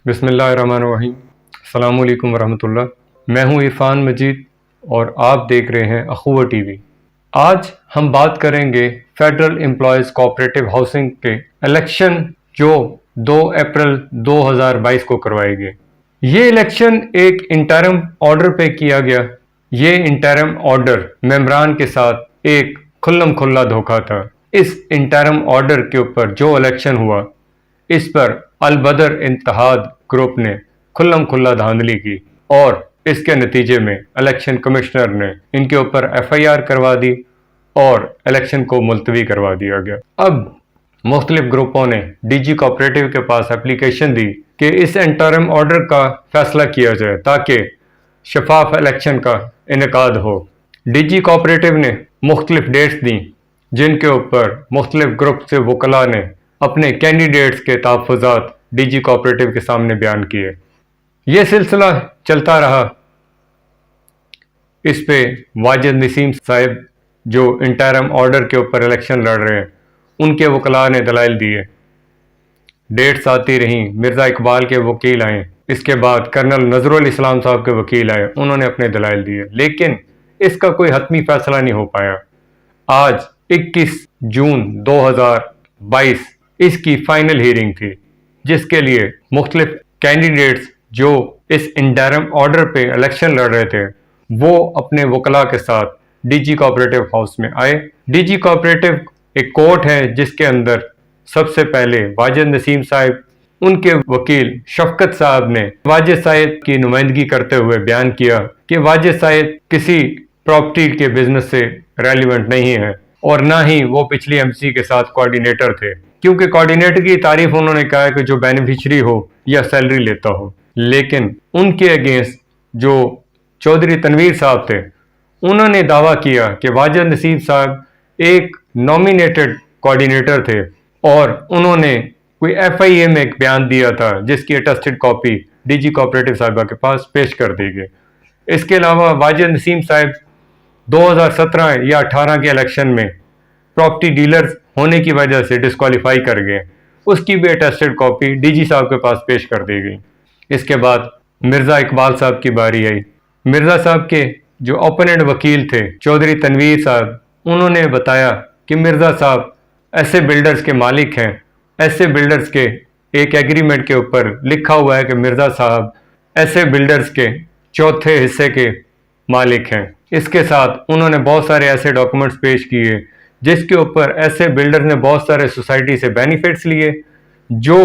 بسم اللہ الرحمن الرحیم۔ السلام علیکم ورحمۃ اللہ۔ میں ہوں عرفان مجید اور آپ دیکھ رہے ہیں اخوہ ٹی وی۔ آج ہم بات کریں گے فیڈرل امپلائیز کوآپریٹو ہاؤسنگ کے الیکشن جو 2 اپریل 2022 کو کروائے گئے۔ یہ الیکشن ایک انٹرم آرڈر پہ کیا گیا۔ یہ انٹرم آرڈر ممبران کے ساتھ ایک کھلم کھلا دھوکہ تھا۔ اس انٹرم آرڈر کے اوپر جو الیکشن ہوا اس پر البدر اتحاد گروپ نے کھلم کھلا دھاندلی کی اور اس کے نتیجے میں الیکشن کمشنر نے ان کے اوپر FIR کروا دی اور الیکشن کو ملتوی کروا دیا گیا۔ اب مختلف گروپوں نے DG کوآپریٹو کے پاس اپلیکیشن دی کہ اس انٹرم آرڈر کا فیصلہ کیا جائے تاکہ شفاف الیکشن کا انعقاد ہو۔ DG کوآپریٹو نے مختلف ڈیٹس دیں جن کے اوپر مختلف گروپ سے وکلاء نے اپنے کینڈیڈیٹس کے تحفظات DG کوآپریٹو کے سامنے بیان کیے۔ یہ سلسلہ چلتا رہا۔ اس پہ واجد نسیم صاحب جو انٹرم آرڈر کے اوپر الیکشن لڑ رہے ہیں ان کے وکلاء نے دلائل دیے، ڈیٹس آتی رہیں، مرزا اقبال کے وکیل آئے، اس کے بعد کرنل نظر الاسلام صاحب کے وکیل آئے، انہوں نے اپنے دلائل دیے، لیکن اس کا کوئی حتمی فیصلہ نہیں ہو پایا۔ آج 21 جون 2022 اس کی فائنل ہیئرنگ تھی جس کے لیے مختلف کینڈیڈیٹس جو اس انٹرم آرڈر پہ الیکشن لڑ رہے تھے وہ اپنے وکلاء کے ساتھ DG کوآپریٹو ہاؤس میں آئے۔ DG کوآپریٹو ایک کورٹ ہے جس کے اندر سب سے پہلے واجد نسیم صاحب، ان کے وکیل شفقت صاحب نے واجد صاحب کی نمائندگی کرتے ہوئے بیان کیا کہ واجد صاحب کسی پراپرٹی کے بزنس سے ریلیونٹ نہیں ہے اور نہ ہی وہ پچھلی MC کے ساتھ کوآرڈینیٹر تھے، کیونکہ کوآرڈینیٹر کی تعریف انہوں نے کہا ہے کہ جو بینیفیشری ہو یا سیلری لیتا ہو، لیکن ان کے اگینسٹ جو چودھری تنویر صاحب تھے انہوں نے دعویٰ کیا کہ واجد نسیم صاحب ایک نامینیٹڈ کوآرڈینیٹر تھے اور انہوں نے کوئی FIA میں ایک بیان دیا تھا جس کی اٹیسٹڈ کاپی DG کوآپریٹو صاحبہ کے پاس پیش کر دی گئی۔ اس کے علاوہ واجد نسیم صاحب 2017 یا 18 کے الیکشن میں پراپرٹی ڈیلر ہونے کی وجہ سے ڈسکوالیفائی کر گئے، اس کی بھی اٹیسٹڈ کاپی DG صاحب کے پاس پیش کر دی گئی۔ اس کے بعد مرزا اقبال صاحب کی باری آئی۔ مرزا صاحب کے جو اوپوننٹ وکیل تھے چودھری تنویر صاحب، انہوں نے بتایا کہ مرزا صاحب ایسے بلڈرز کے مالک ہیں، ایسے بلڈرز کے ایک ایگریمنٹ کے اوپر لکھا ہوا ہے کہ مرزا صاحب ایسے بلڈرز کے چوتھے حصے کے مالک ہیں۔ اس کے ساتھ انہوں نے بہت سارے ایسے ڈاکومنٹس پیش کیے جس کے اوپر ایسے بلڈر نے بہت سارے سوسائٹی سے بینیفٹس لیے، جو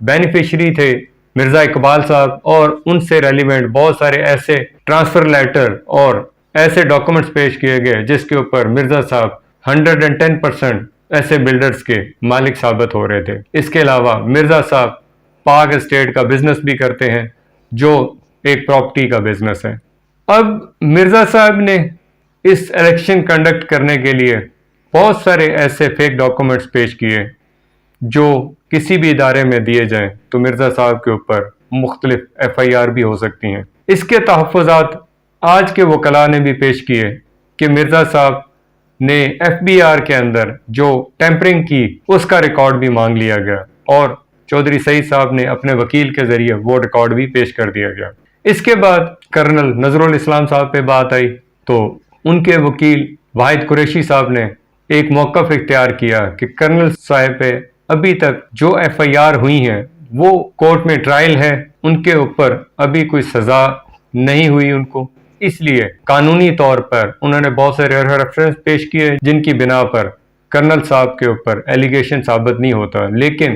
بینیفیشری تھے مرزا اقبال صاحب، اور ان سے ریلیونٹ بہت سارے ایسے ٹرانسفر لیٹر اور ایسے ڈاکومنٹس پیش کیے گئے جس کے اوپر مرزا صاحب 110% ایسے بلڈرز کے مالک ثابت ہو رہے تھے۔ اس کے علاوہ مرزا صاحب پاک اسٹیٹ کا بزنس بھی کرتے ہیں جو ایک پراپرٹی کا بزنس ہے۔ اب مرزا صاحب نے اس الیکشن کنڈکٹ کرنے کے لیے بہت سارے ایسے فیک ڈاکومنٹس پیش کیے جو کسی بھی ادارے میں دیے جائیں تو مرزا صاحب کے اوپر مختلف FIR بھی ہو سکتی ہیں۔ اس کے تحفظات آج کے وکلاء نے بھی پیش کیے کہ مرزا صاحب نے FBR کے اندر جو ٹیمپرنگ کی اس کا ریکارڈ بھی مانگ لیا گیا اور چودھری سعید صاحب نے اپنے وکیل کے ذریعے وہ ریکارڈ بھی پیش کر دیا گیا۔ اس کے بعد کرنل نظر الاسلام صاحب پہ بات آئی تو ان کے وکیل واحد قریشی صاحب نے ایک موقف اختیار کیا کہ کرنل صاحب پہ ابھی تک جو FIR ہوئی ہیں وہ کورٹ میں ٹرائل ہے، ان کے اوپر ابھی کوئی سزا نہیں ہوئی ان کو، اس لیے قانونی طور پر انہوں نے بہت سارے ریفرنس پیش کیے جن کی بنا پر کرنل صاحب کے اوپر ایلیگیشن ثابت نہیں ہوتا، لیکن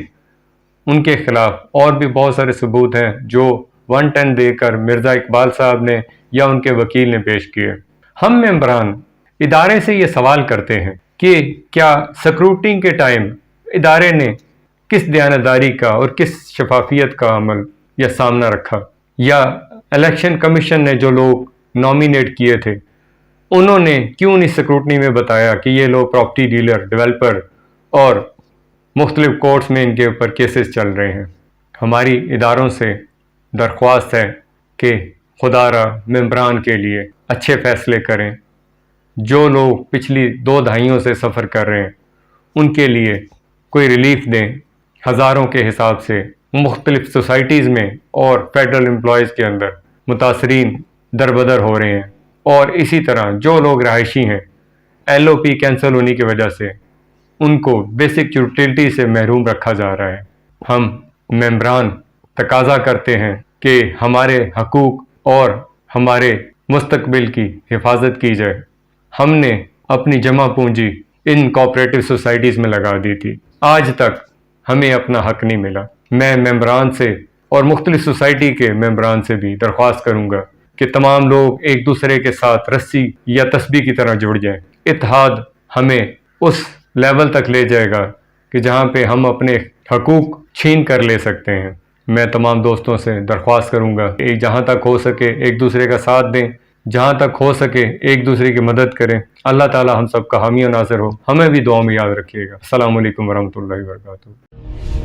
ان کے خلاف اور بھی بہت سارے ثبوت ہیں جو 110 دے کر مرزا اقبال صاحب نے یا ان کے وکیل نے پیش کیے۔ ہم ممبران ادارے سے یہ سوال کرتے ہیں کہ کیا سکروٹنگ کے ٹائم ادارے نے کس دیانتداری کا اور کس شفافیت کا عمل یا سامنا رکھا، یا الیکشن کمیشن نے جو لوگ نامینیٹ کیے تھے انہوں نے کیوں نہیں سکروٹنی میں بتایا کہ یہ لوگ پراپرٹی ڈیلر، ڈیولپر اور مختلف کورٹس میں ان کے اوپر کیسز چل رہے ہیں۔ ہماری اداروں سے درخواست ہے کہ خدا را ممبران کے لیے اچھے فیصلے کریں، جو لوگ پچھلی 2 دہائیوں سے سفر کر رہے ہیں ان کے لیے کوئی ریلیف دیں۔ ہزاروں کے حساب سے مختلف سوسائٹیز میں اور فیڈرل امپلائیز کے اندر متاثرین دربدر ہو رہے ہیں، اور اسی طرح جو لوگ رہائشی ہیں LOP کینسل ہونے کی وجہ سے ان کو بیسک یوٹیلٹی سے محروم رکھا جا رہا ہے۔ ہم ممبران تقاضا کرتے ہیں کہ ہمارے حقوق اور ہمارے مستقبل کی حفاظت کی جائے۔ ہم نے اپنی جمع پونجی ان کوآپریٹو سوسائٹیز میں لگا دی تھی، آج تک ہمیں اپنا حق نہیں ملا۔ میں ممبران سے اور مختلف سوسائٹی کے ممبران سے بھی درخواست کروں گا کہ تمام لوگ ایک دوسرے کے ساتھ رسی یا تسبیح کی طرح جڑ جائیں۔ اتحاد ہمیں اس لیول تک لے جائے گا کہ جہاں پہ ہم اپنے حقوق چھین کر لے سکتے ہیں۔ میں تمام دوستوں سے درخواست کروں گا کہ جہاں تک ہو سکے ایک دوسرے کا ساتھ دیں، جہاں تک ہو سکے ایک دوسرے کی مدد کریں۔ اللہ تعالی ہم سب کا حامی و ناصر ہو۔ ہمیں بھی دعا میں یاد رکھیے گا۔ السلام علیکم ورحمۃ اللہ وبرکاتہ۔